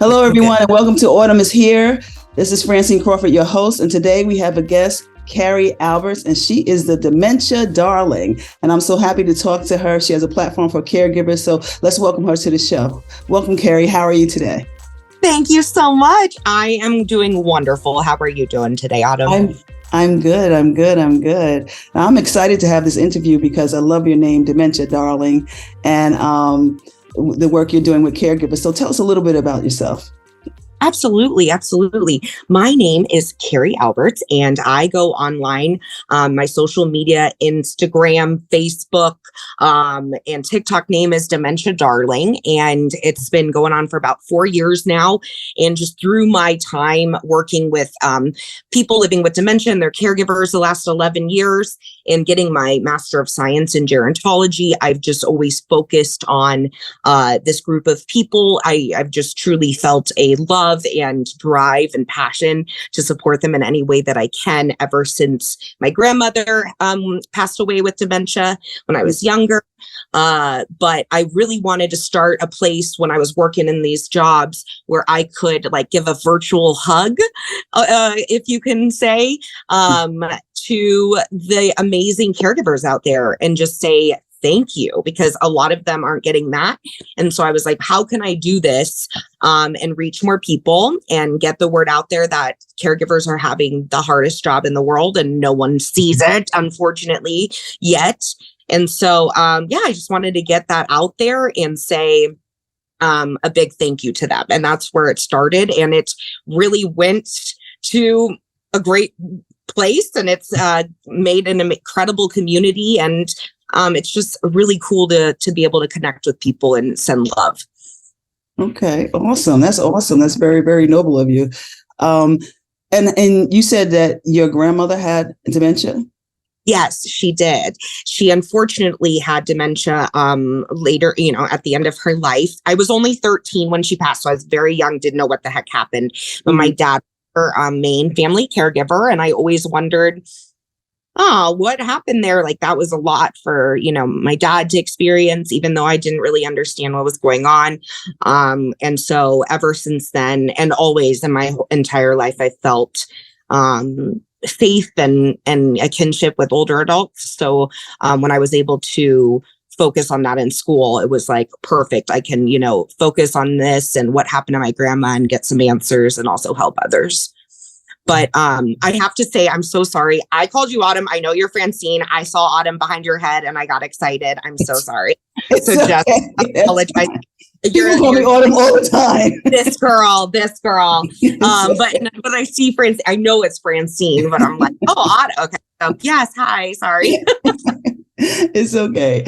Hello, everyone, and welcome to Autumn is Here. This is Francine Crawford, your host, and today we have a guest, Carrie Aalberts, and she is the Dementia Darling. And I'm so happy to talk to her. She has a platform for caregivers, so let's welcome her to the show. Welcome, Carrie. How are you today? Thank you so much. I am doing wonderful. How are you doing today, Autumn? I'm good. I'm excited to have this interview because I love your name, Dementia Darling, and the work you're doing with caregivers. So tell us a little bit about yourself. Absolutely. My name is Carrie Aalberts, and I go online, my social media, Instagram, Facebook, and TikTok name is Dementia Darling. And it's been going on for about 4 years now. And just through my time working with people living with dementia and their caregivers the last 11 years and getting my Master of Science in Gerontology, I've just always focused on this group of people. I've just truly felt a love and drive and passion to support them in any way that I can ever since my grandmother passed away with dementia when I was younger. But I really wanted to start a place when I was working in these jobs where I could give a virtual hug, if you can say, to the amazing caregivers out there and just say, thank you, because a lot of them aren't getting that. And so I was like, how can I do this and reach more people and get the word out there that caregivers are having the hardest job in the world and no one sees it, unfortunately, yet. And so, I just wanted to get that out there and say a big thank you to them. And that's where it started. And it really went to a great place, and it's made an incredible community, and it's just really cool to be able to connect with people and send love. Okay, awesome. That's awesome. That's very, very noble of you. And you said that your grandmother had dementia? Yes, she did. She unfortunately had dementia later, at the end of her life. I was only 13 when she passed, so I was very young, didn't know what the heck happened. But my dad, her main family caregiver, and I always wondered, what happened there? That was a lot for, my dad to experience, even though I didn't really understand what was going on. And so ever since then, and always in my entire life, I felt faith and a kinship with older adults. So when I was able to focus on that in school, it was perfect. I can, focus on this and what happened to my grandma and get some answers and also help others. But I have to say, I'm so sorry. I called you Autumn. I know you're Francine. I saw Autumn behind your head and I got excited. I'm so sorry. So just apologize. People call me Autumn all the time. This girl. But when I see Francine, I know it's Francine, but I'm like, oh, Autumn. Okay. So yes. Hi. Sorry. It's okay.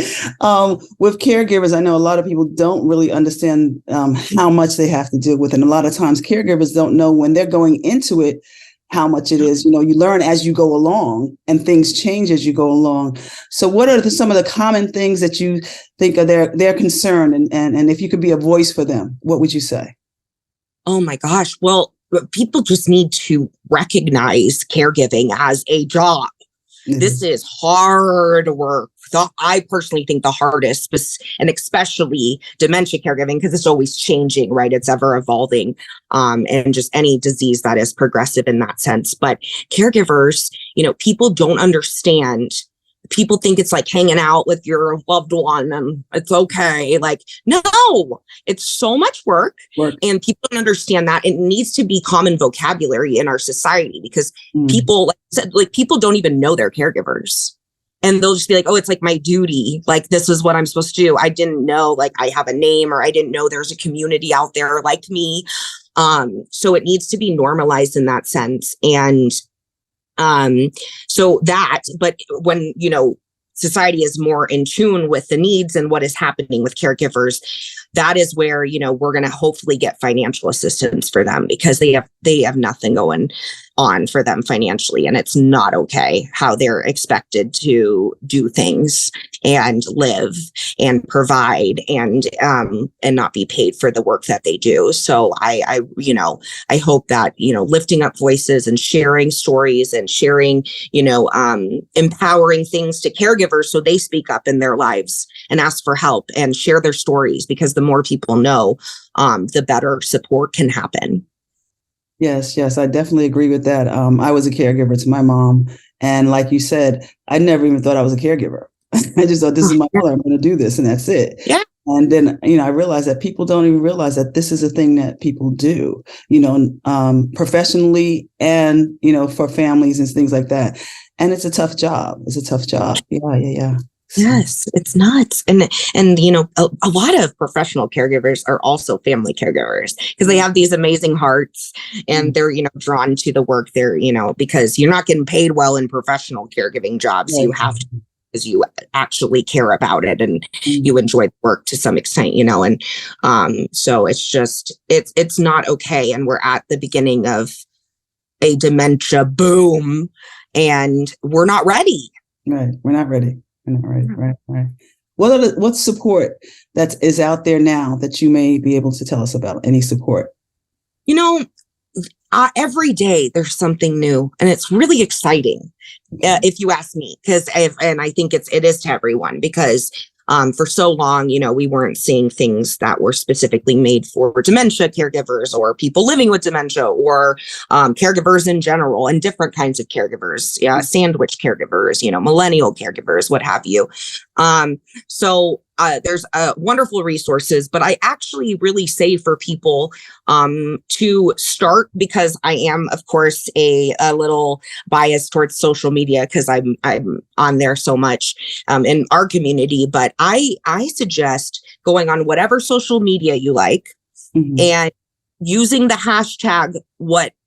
With caregivers, I know a lot of people don't really understand how much they have to deal with. And a lot of times caregivers don't know when they're going into it, how much it is. You learn as you go along and things change as you go along. So what are some of the common things that you think are their concern? And if you could be a voice for them, what would you say? Oh, my gosh. Well, people just need to recognize caregiving as a job. Mm-hmm. This is hard work. I personally think the hardest, and especially dementia caregiving, because it's always changing, right? It's ever evolving, and just any disease that is progressive in that sense. But caregivers, people don't understand. People think it's like hanging out with your loved one and it's okay. No, it's so much work. And people don't understand that. It needs to be common vocabulary in our society because people, people don't even know they're caregivers. And they'll just be like, oh, it's my duty. This is what I'm supposed to do. I didn't know, I have a name, or I didn't know there's a community out there like me. So it needs to be normalized in that sense. And but when, society is more in tune with the needs and what is happening with caregivers, that is where, we're going to hopefully get financial assistance for them because they have nothing going. on for them financially. And it's not okay how they're expected to do things and live and provide and not be paid for the work that they do. So I hope that, lifting up voices and sharing stories and sharing, empowering things to caregivers so they speak up in their lives and ask for help and share their stories, because the more people know, the better support can happen. Yes, I definitely agree with that. I was a caregiver to my mom. And like you said, I never even thought I was a caregiver. I just thought, this is my mother, I'm going to do this, and that's it. Yeah. And then, I realized that people don't even realize that this is a thing that people do, professionally and, for families and things like that. And it's a tough job. Yeah. Yes, it's nuts. And a lot of professional caregivers are also family caregivers because they have these amazing hearts and they're, drawn to the work there, because you're not getting paid well in professional caregiving jobs. Right. You have to, because you actually care about it and you enjoy the work to some extent, and so it's not okay. And we're at the beginning of a dementia boom and we're not ready. Right. We're not ready. Right. What support that is out there now that you may be able to tell us about? Any support? Every day there's something new, and it's really exciting, if you ask me. And I think it is to everyone, because for so long, we weren't seeing things that were specifically made for dementia caregivers or people living with dementia or caregivers in general, and different kinds of caregivers, sandwich caregivers, millennial caregivers, what have you. So there's wonderful resources, but I actually really say for people to start, because I am, of course, a little biased towards social media because I'm on there so much in our community. But I suggest going on whatever social media you like and using the hashtag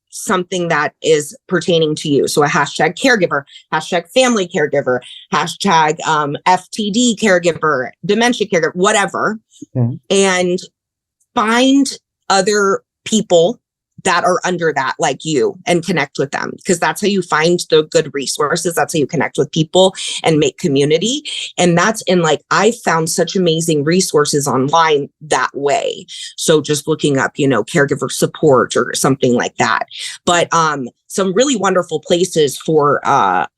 something that is pertaining to you. So a hashtag caregiver, hashtag family caregiver, hashtag FTD caregiver, dementia caregiver, whatever. Okay. And find other people that are under that, like you, and connect with them, because that's how you find the good resources. That's how you connect with people and make community. And I found such amazing resources online that way. So just looking up, caregiver support or something like that. But some really wonderful places for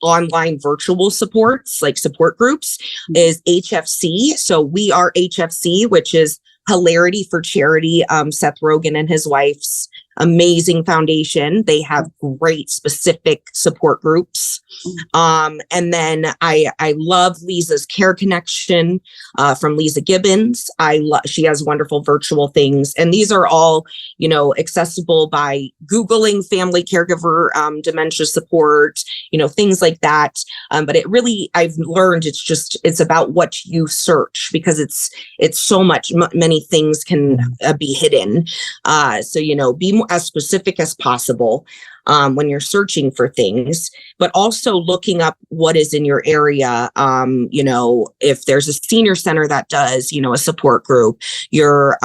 online virtual supports, like support groups, is HFC. So We Are HFC, which is Hilarity for Charity. Seth Rogen and his wife's amazing foundation. They have great specific support groups. And then I love Lisa's Care Connection from Lisa Gibbons. She has wonderful virtual things. And these are all, accessible by Googling family caregiver, dementia support, things like that. But I've learned it's about what you search, because it's so much, many things can be hidden. So, be more as specific as possible when you're searching for things, but also looking up what is in your area. If there's a senior center that does, a support group, your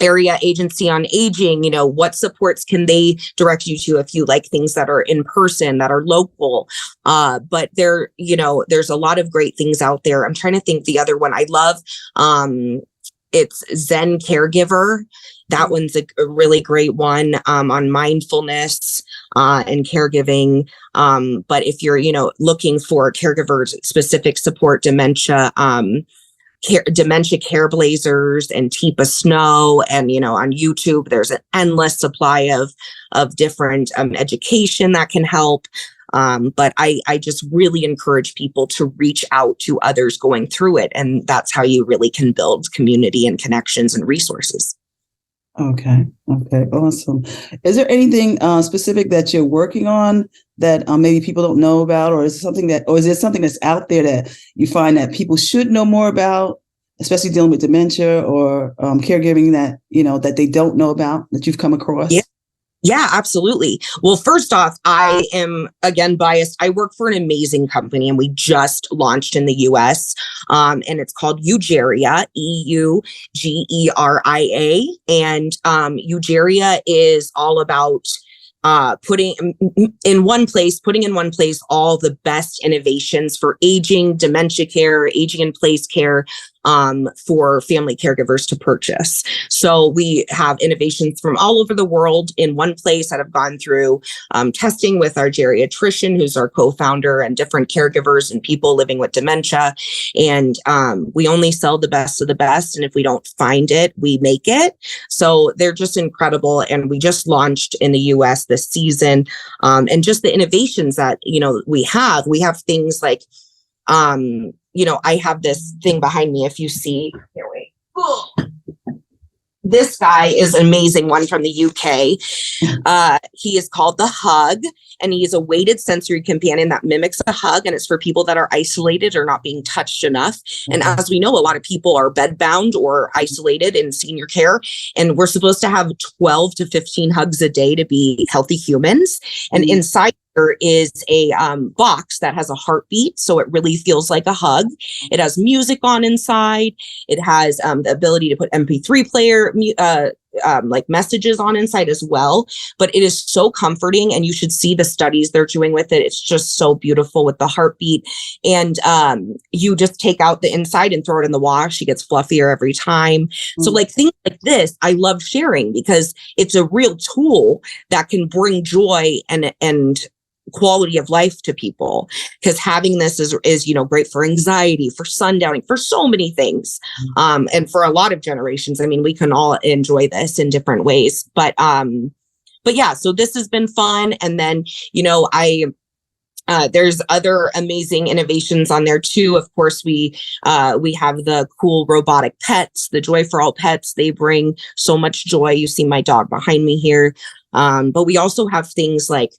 area agency on aging, what supports can they direct you to if you like things that are in person, that are local. But there's a lot of great things out there. I'm trying to think the other one I love. It's Zen Caregiver. That one's a really great one on mindfulness and caregiving. But if you're, looking for caregivers specific support, dementia Care Blazers and Teepa Snow, and on YouTube there's an endless supply of different education that can help. But I just really encourage people to reach out to others going through it, and that's how you really can build community and connections and resources. Okay, awesome. Is there anything specific that you're working on that maybe people don't know about, or is it something that's out there that you find that people should know more about, especially dealing with dementia or caregiving that that they don't know about, that you've come across? Yeah, absolutely. Well, first off, I am, again, biased. I work for an amazing company, and we just launched in the US, and it's called Eugeria, EUGERIA. And Eugeria is all about putting in one place all the best innovations for aging, dementia care, aging in place care, for family caregivers to purchase. So we have innovations from all over the world in one place that have gone through testing with our geriatrician, who's our co-founder, and different caregivers and people living with dementia. And we only sell the best of the best. And if we don't find it, we make it. So they're just incredible. And we just launched in the US this season. And just the innovations that, we have things like, I have this thing behind me. If you see, here, wait. This guy is an amazing one from the UK. He is called the Hug, and he is a weighted sensory companion that mimics a hug, and it's for people that are isolated or not being touched enough. And as we know, a lot of people are bedbound or isolated in senior care, and we're supposed to have 12 to 15 hugs a day to be healthy humans. And inside there is a box that has a heartbeat, so it really feels like a hug. It has music on inside. It has the ability to put MP3 player, like messages on inside as well. But it is so comforting, and you should see the studies they're doing with it. It's just so beautiful with the heartbeat. And you just take out the inside and throw it in the wash. It gets fluffier every time. So like things like this, I love sharing because it's a real tool that can bring joy and quality of life to people, because having this is great for anxiety, for sundowning, for so many things, and for a lot of generations. I mean, we can all enjoy this in different ways, but yeah, so this has been fun. And then there's other amazing innovations on there too. Of course, we have the cool robotic pets, the Joy for All pets. They bring so much joy. You see my dog behind me here, but we also have things like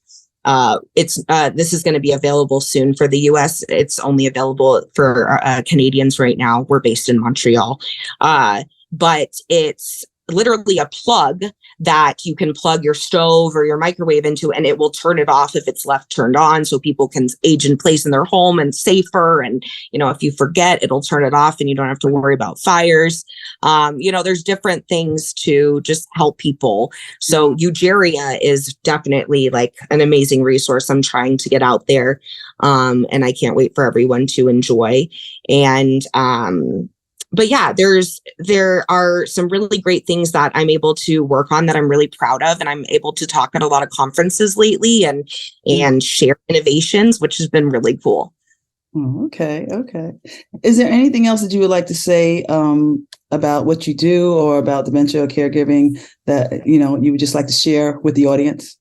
this is going to be available soon for the US. It's only available for Canadians right now. We're based in Montreal. But it's literally a plug that you can plug your stove or your microwave into, and it will turn it off if it's left turned on, so people can age in place in their home and safer. And, if you forget, it'll turn it off and you don't have to worry about fires. There's different things to just help people. So Eugeria is definitely like an amazing resource I'm trying to get out there. And I can't wait for everyone to enjoy. And, but yeah, there are some really great things that I'm able to work on that I'm really proud of, and I'm able to talk at a lot of conferences lately and share innovations, which has been really cool. Oh, okay. Is there anything else that you would like to say about what you do or about dementia or caregiving that you would just like to share with the audience?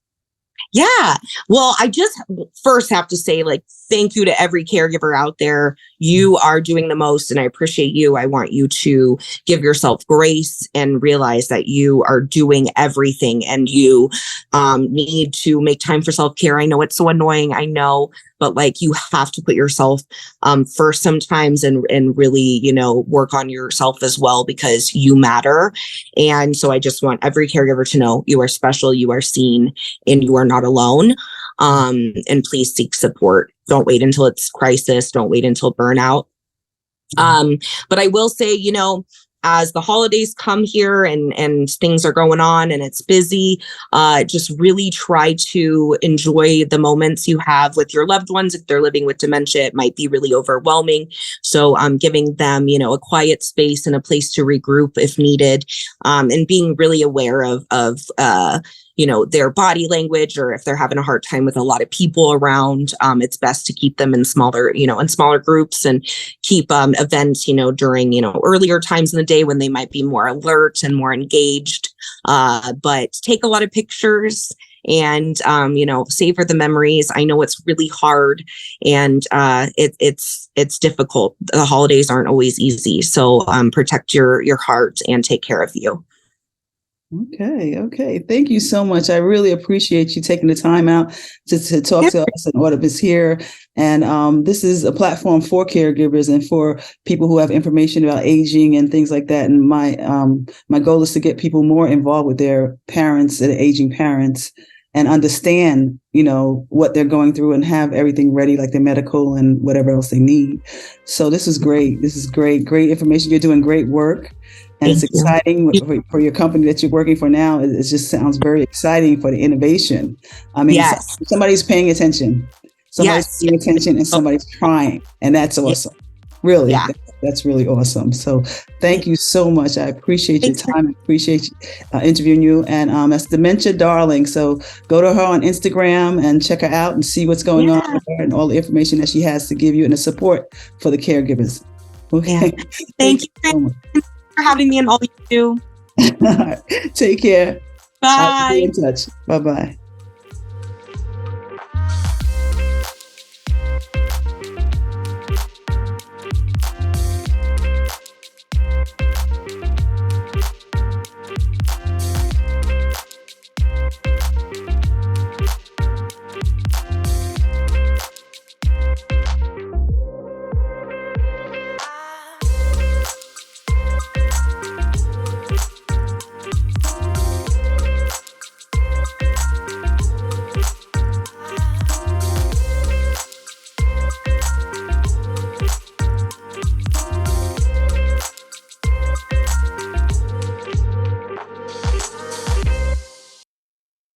Yeah. Well, I just first have to say, thank you to every caregiver out there. You are doing the most, and I appreciate you. I want you to give yourself grace and realize that you are doing everything, and you need to make time for self-care. I know it's so annoying. I know, but you have to put yourself first sometimes and really, work on yourself as well, because you matter. And so I just want every caregiver to know you are special, you are seen, and you are not alone. And please seek support. Don't wait until it's crisis. Don't wait until burnout. But I will say, as the holidays come here and things are going on and it's busy, just really try to enjoy the moments you have with your loved ones. If they're living with dementia, it might be really overwhelming. So giving them, a quiet space and a place to regroup if needed, and being really aware of their body language, or if they're having a hard time with a lot of people around, it's best to keep them in smaller groups, and keep events, during, earlier times in the day when they might be more alert and more engaged, but take a lot of pictures and, savor the memories. I know it's really hard, and it's difficult. The holidays aren't always easy. So protect your heart and take care of you. Okay. Thank you so much. I really appreciate you taking the time out to talk to us and all of us here. And this is a platform for caregivers and for people who have information about aging and things like that. And my goal is to get people more involved with their parents and aging parents, and understand, what they're going through, and have everything ready, like their medical and whatever else they need. So this is great. Great information. You're doing great work. And it's Thank you. exciting for your company that you're working for now. It just sounds very exciting for the innovation. I mean, Yes. somebody's paying attention. Somebody's Yes. paying attention and somebody's trying. And that's awesome. Really, Yeah. that's really awesome. So thank you so much. I appreciate your Thanks time. I appreciate interviewing you. And that's Dementia Darling. So go to her on Instagram and check her out and see what's going on with her and all the information that she has to give you and the support for the caregivers. Okay. Yeah. Thank you so much. for having me and all you do. Take care. Bye. I'll be in touch. Bye-bye.